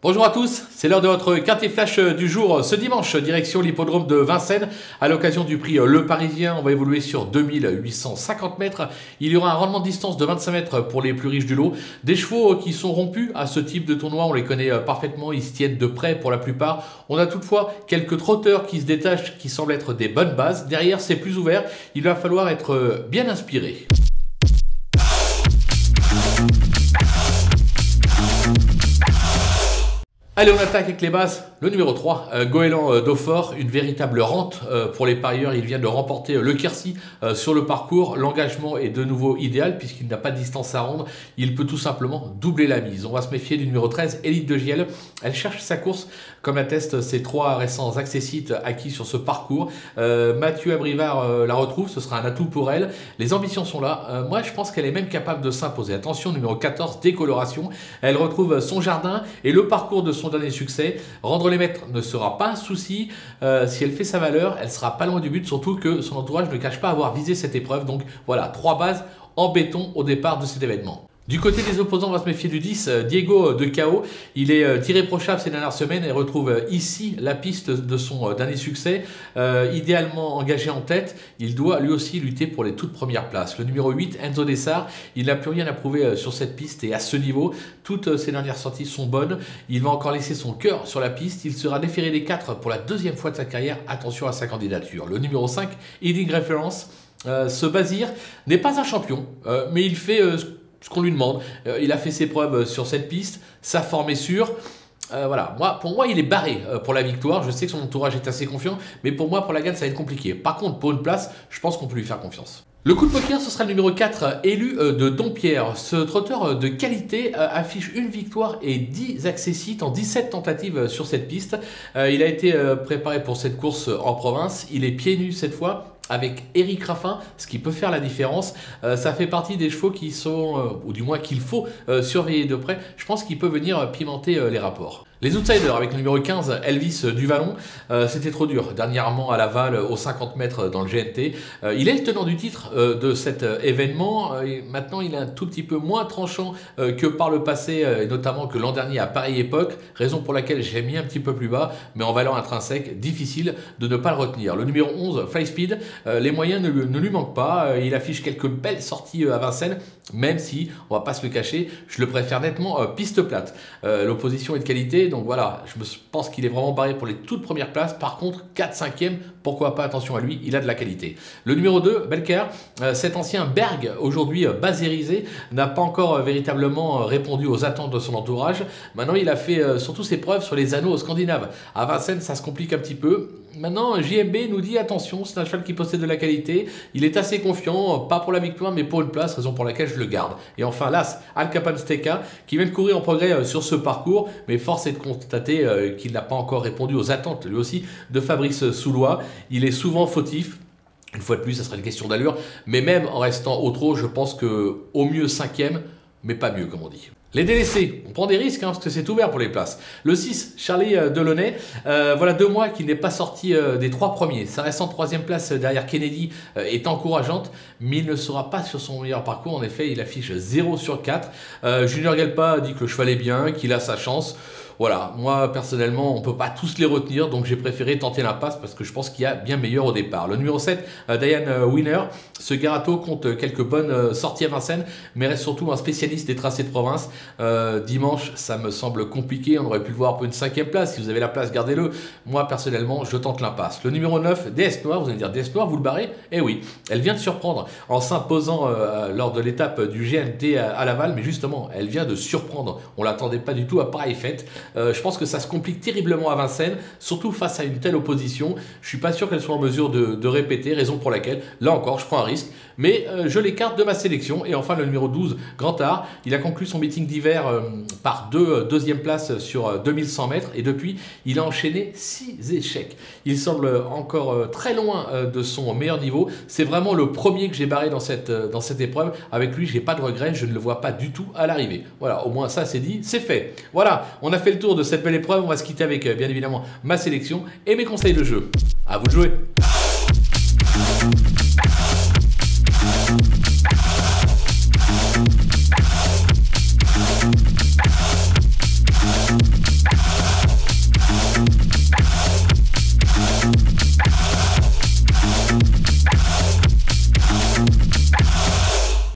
Bonjour à tous, c'est l'heure de votre quartier flash du jour ce dimanche, direction l'hippodrome de Vincennes. À l'occasion du prix Le Parisien, on va évoluer sur 2850 mètres. Il y aura un rendement de distance de 25 mètres pour les plus riches du lot. Des chevaux qui sont rompus à ce type de tournoi, on les connaît parfaitement, ils se tiennent de près pour la plupart. On a toutefois quelques trotteurs qui se détachent, qui semblent être des bonnes bases. Derrière, c'est plus ouvert, il va falloir être bien inspiré. Allez, on attaque avec les bases. Le numéro 3, Goéland d'Hautfort, une véritable rente pour les parieurs. Il vient de remporter le Quercy sur le parcours. L'engagement est de nouveau idéal puisqu'il n'a pas de distance à rendre. Il peut tout simplement doubler la mise. On va se méfier du numéro 13, Élite de Giel. Elle cherche sa course, comme l'attestent ses 3 récents accessites acquis sur ce parcours. Mathieu Abrivard la retrouve, ce sera un atout pour elle. Les ambitions sont là. Moi, je pense qu'elle est même capable de s'imposer. Attention, numéro 14, Décoloration. Elle retrouve son jardin et le parcours de son dernier succès. Rendre les mètres ne sera pas un souci. Si elle fait sa valeur, elle sera pas loin du but, surtout que son entourage ne cache pas avoir visé cette épreuve. Donc voilà, 3 bases en béton au départ de cet événement. Du côté des opposants, on va se méfier du 10, Diego de Cao. Il est irréprochable ces dernières semaines et retrouve ici la piste de son dernier succès. Idéalement engagé en tête, il doit lui aussi lutter pour les toutes premières places. Le numéro 8, Enzo Dessart, il n'a plus rien à prouver sur cette piste et à ce niveau. Toutes ses dernières sorties sont bonnes. Il va encore laisser son cœur sur la piste. Il sera déféré des 4 pour la 2e fois de sa carrière. Attention à sa candidature. Le numéro 5, Heading Reference. Ce Bazir n'est pas un champion, mais il fait ce qu'on lui demande. Il a fait ses preuves sur cette piste, sa forme est sûre. Voilà, pour moi, il est barré pour la victoire. Je sais que son entourage est assez confiant, mais pour moi, pour la gagne, ça va être compliqué. Par contre, pour une place, je pense qu'on peut lui faire confiance. Le coup de poker, ce sera le numéro 4, Élu de Dompierre. Ce trotteur de qualité affiche une victoire et 10 accessites en 17 tentatives sur cette piste. Il a été préparé pour cette course en province. Il est pieds nus cette fois, avec Eric Raffin, ce qui peut faire la différence. Ça fait partie des chevaux qui sont, ou du moins qu'il faut surveiller de près. Je pense qu'il peut venir pimenter les rapports. Les outsiders avec le numéro 15, Elvis du Vallon, c'était trop dur. Dernièrement à Laval, aux 50 mètres dans le GNT. Il est le tenant du titre de cet événement. Et maintenant, il est un tout petit peu moins tranchant que par le passé, et notamment que l'an dernier à pareille époque. Raison pour laquelle j'ai mis un petit peu plus bas, mais en valeur intrinsèque, difficile de ne pas le retenir. Le numéro 11, Fly Speed, les moyens ne lui manquent pas. Il affiche quelques belles sorties à Vincennes, même si, on va pas se le cacher, je le préfère nettement piste plate. L'opposition est de qualité. Donc voilà, je pense qu'il est vraiment barré pour les toutes premières places. Par contre, 4-5e, pourquoi pas, attention à lui, il a de la qualité. Le numéro 2, Belker, cet ancien Berg, aujourd'hui basérisé, n'a pas encore véritablement répondu aux attentes de son entourage. Maintenant, il a fait surtout ses preuves sur les anneaux scandinaves. À Vincennes, ça se complique un petit peu. Maintenant, JMB nous dit attention, c'est un cheval qui possède de la qualité. Il est assez confiant, pas pour la victoire, mais pour une place, raison pour laquelle je le garde. Et enfin, l'As, Al Capone Steka, qui vient de courir en progrès sur ce parcours, mais force est de constater qu'il n'a pas encore répondu aux attentes, lui aussi, de Fabrice Soulois. Il est souvent fautif. Une fois de plus, ça sera une question d'allure. Mais même en restant au trot, je pense qu'au mieux 5e, mais pas mieux, comme on dit. Les délaissés, on prend des risques parce que c'est ouvert pour les places. Le 6, Charlie Delaunay, voilà 2 mois qu'il n'est pas sorti des 3 premiers. Sa récente 3e place derrière Kennedy est encourageante, mais il ne sera pas sur son meilleur parcours. En effet, il affiche 0 sur 4. Junior Galpa dit que le cheval est bien, qu'il a sa chance. Voilà, moi personnellement, on ne peut pas tous les retenir, donc j'ai préféré tenter l'impasse parce que je pense qu'il y a bien meilleur au départ. Le numéro 7, Diane Winner, ce Garato compte quelques bonnes sorties à Vincennes, mais reste surtout un spécialiste des tracés de province. Dimanche, ça me semble compliqué, on aurait pu le voir pour une 5e place. Si vous avez la place, gardez-le. Moi personnellement, je tente l'impasse. Le numéro 9, DS Noir, vous allez dire DS Noir, vous le barrez? Eh oui, elle vient de surprendre en s'imposant lors de l'étape du GNT à Laval, mais justement, elle vient de surprendre. On ne l'attendait pas du tout à pareille fête. Je pense que ça se complique terriblement à Vincennes, surtout face à une telle opposition. Je ne suis pas sûr qu'elle soit en mesure de répéter, raison pour laquelle, là encore, je prends un risque. Mais je l'écarte de ma sélection. Et enfin, le numéro 12, Grantard, il a conclu son meeting d'hiver par 2e place sur 2100 mètres. Et depuis, il a enchaîné 6 échecs. Il semble encore très loin de son meilleur niveau. C'est vraiment le premier que j'ai barré dans cette épreuve. Avec lui, je n'ai pas de regrets. Je ne le vois pas du tout à l'arrivée. Voilà, au moins ça, c'est dit, c'est fait. Voilà, on a fait le tour de cette belle épreuve. On va se quitter avec, bien évidemment, ma sélection et mes conseils de jeu. À vous de jouer!